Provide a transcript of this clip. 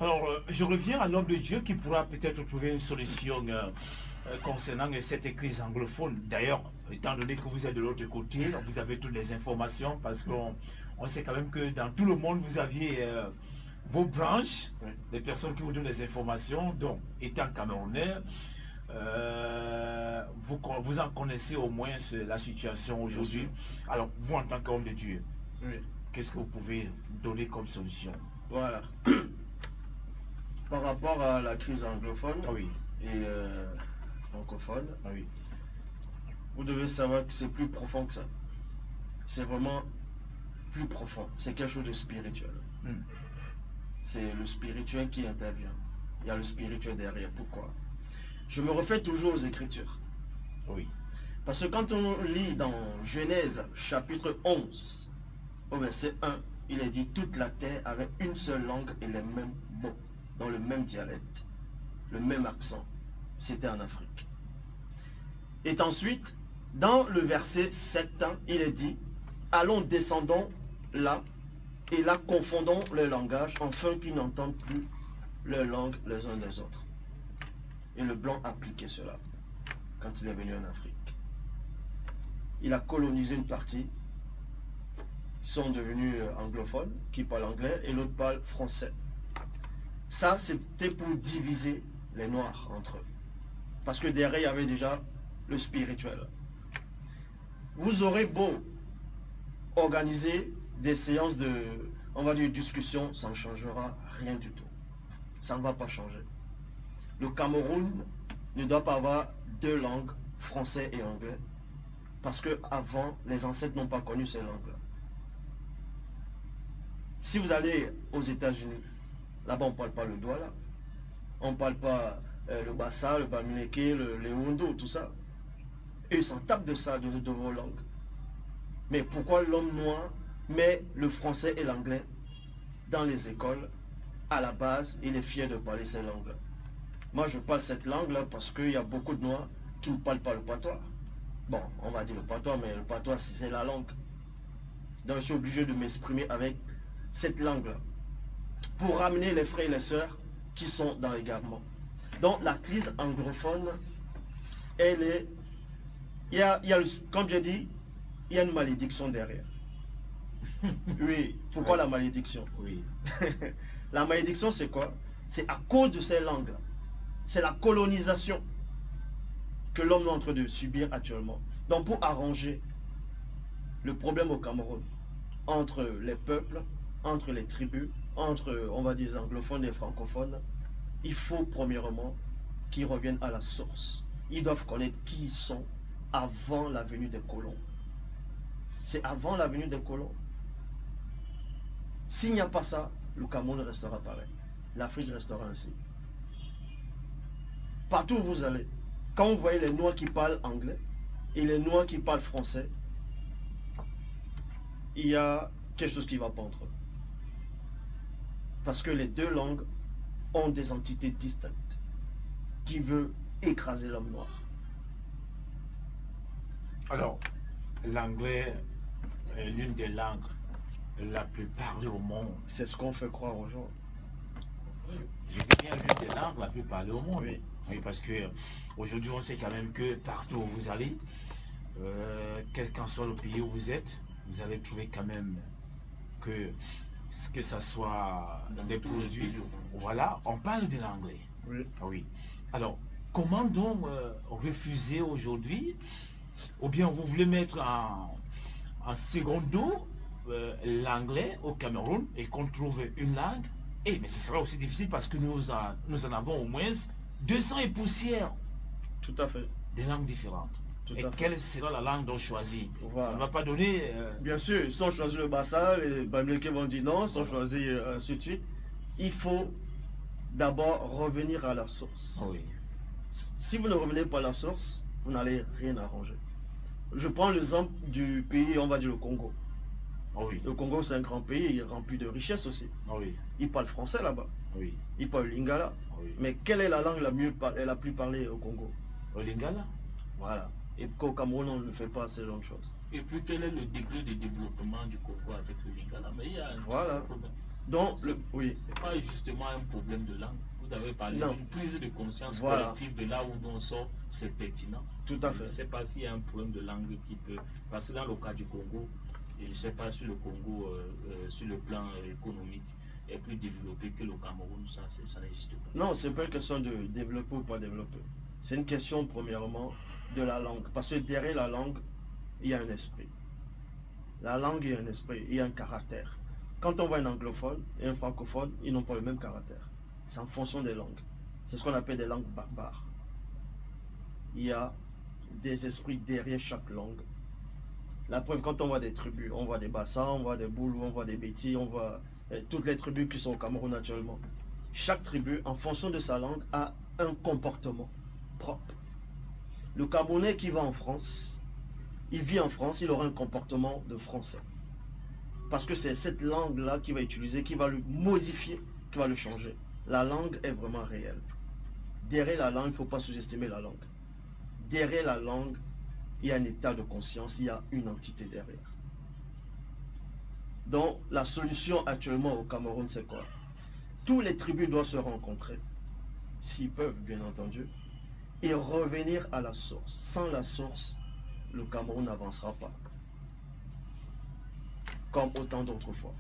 Alors, je reviens à l'homme de Dieu qui pourra peut-être trouver une solution concernant cette crise anglophone. D'ailleurs, étant donné que vous êtes de l'autre côté, vous avez toutes les informations parce qu'on sait quand même que dans tout le monde, vous aviez vos branches, des personnes qui vous donnent les informations. Donc, étant camerounais, vous en connaissez au moins la situation aujourd'hui. Alors, vous en tant qu'homme de Dieu, qu'est-ce que vous pouvez donner comme solution? Voilà. Par rapport à la crise anglophone et francophone, vous devez savoir que c'est plus profond que ça. C'est vraiment plus profond. C'est quelque chose de spirituel. C'est le spirituel qui intervient. Il y a le spirituel derrière. Pourquoi? Je me refais toujours aux Écritures. Parce que quand on lit dans Genèse chapitre 11, au verset 1, il est dit toute la terre avait une seule langue et les mêmes mots, dans le même dialecte, le même accent. C'était en Afrique. Et ensuite, dans le verset 7, il est dit allons, descendons là, et là confondons le langage, afin qu'ils n'entendent plus leur langue les uns des autres. Et le blanc appliquait cela quand il est venu en Afrique. Il a colonisé une partie. Ils sont devenus anglophones, qui parlent anglais, et l'autre parle français. Ça, c'était pour diviser les Noirs entre eux. Parce que derrière, il y avait déjà le spirituel. Vous aurez beau organiser des séances de, on va dire, discussion, ça ne changera rien du tout. Ça ne va pas changer. Le Cameroun ne doit pas avoir deux langues, français et anglais, parce qu'avant, les ancêtres n'ont pas connu ces langues-là. Si vous allez aux États-Unis, là-bas on ne parle pas le Douala, on ne parle pas le Bassa, le Bamileke, le Léondo, tout ça. Et ils s'en tapent de ça, de vos langues. Mais pourquoi l'homme noir met le français et l'anglais dans les écoles, à la base, il est fier de parler ces langues-là? Moi, je parle cette langue-là parce qu'il y a beaucoup de Noirs qui ne parlent pas le patois. Bon, on va dire le patois, mais le patois, c'est la langue. Donc, je suis obligé de m'exprimer avec cette langue-là pour ramener les frères et les sœurs qui sont dans l'égarement. Donc, la crise anglophone, elle est... comme j'ai dit, il y a une malédiction derrière. Oui, pourquoi la malédiction? La malédiction, c'est quoi? C'est à cause de ces langues-là. C'est la colonisation que l'homme est en train de subir actuellement. Donc pour arranger le problème au Cameroun, entre les peuples, entre les tribus, entre, on va dire, les anglophones et les francophones, il faut premièrement qu'ils reviennent à la source. Ils doivent connaître qui ils sont avant la venue des colons. C'est avant la venue des colons. S'il n'y a pas ça, le Cameroun restera pareil. L'Afrique restera ainsi. Partout où vous allez, quand vous voyez les Noirs qui parlent anglais et les Noirs qui parlent français, il y a quelque chose qui ne va pas entre eux. Parce que les deux langues ont des entités distinctes qui veulent écraser l'homme noir. Alors, l'anglais est l'une des langues la plus parlée au monde. C'est ce qu'on fait croire aux gens. Je dis bien l'une des langues la plus parlée au monde. Oui, parce que aujourd'hui, on sait quand même que partout où vous allez, quel qu'en soit le pays où vous êtes, vous allez trouver quand même que ça soit des produits. Voilà, on parle de l'anglais. Oui. Alors, comment donc refuser aujourd'hui, ou bien vous voulez mettre en secondo l'anglais au Cameroun et qu'on trouve une langue? Mais ce sera aussi difficile parce que nous en avons au moins 200 et poussières. Tout à fait. Des langues différentes. Et quelle sera la langue dont choisir? Voilà. Ça ne va pas donner... Bien sûr, sans choisir le Bassa, les Bamileke vont dire non, sans choisir ainsi de suite. Il faut d'abord revenir à la source. Si vous ne revenez pas à la source, vous n'allez rien arranger. Je prends l'exemple du pays, on va dire le Congo. Le Congo, c'est un grand pays, il est rempli de richesses aussi. Ils parlent français là-bas. Ils parlent lingala. Mais quelle est la langue la plus parlée au Congo? Le lingala. Voilà. Et qu'au Cameroun, on ne fait pas ce genre de choses. Et puis, quel est le degré de développement du Congo avec le lingala? Mais il y a un voilà. problème. Donc, oui. C'est pas justement un problème de langue. Vous avez parlé d'une prise de conscience collective de là où on sort, c'est pertinent. Tout à fait. Je ne sais pas s'il y a un problème de langue qui peut... Parce que dans le cas du Congo, je ne sais pas si le Congo, sur le plan économique, est plus développé que le Cameroun, ça n'existe pas. Non, c'est pas une question de développer ou pas développer. C'est une question, premièrement, de la langue. Parce que derrière la langue, il y a un esprit. La langue, il y a un esprit, il y a un caractère. Quand on voit un anglophone et un francophone, ils n'ont pas le même caractère. C'est en fonction des langues. C'est ce qu'on appelle des langues barbares. Il y a des esprits derrière chaque langue. La preuve, quand on voit des tribus, on voit des Bassa, on voit des Boulou, on voit des Béti, on voit toutes les tribus qui sont au Cameroun actuellement. Chaque tribu, en fonction de sa langue, a un comportement propre. Le Camerounais qui va en France, il vit en France, il aura un comportement de français. Parce que c'est cette langue-là qu'il va utiliser, qui va le modifier, qui va le changer. La langue est vraiment réelle. Derrière la langue, il ne faut pas sous-estimer la langue. Derrière la langue, il y a un état de conscience, il y a une entité derrière. Donc, la solution actuellement au Cameroun, c'est quoi? Tous les tribus doivent se rencontrer, s'ils peuvent, bien entendu, et revenir à la source. Sans la source, le Cameroun n'avancera pas. Comme autant d'autres fois.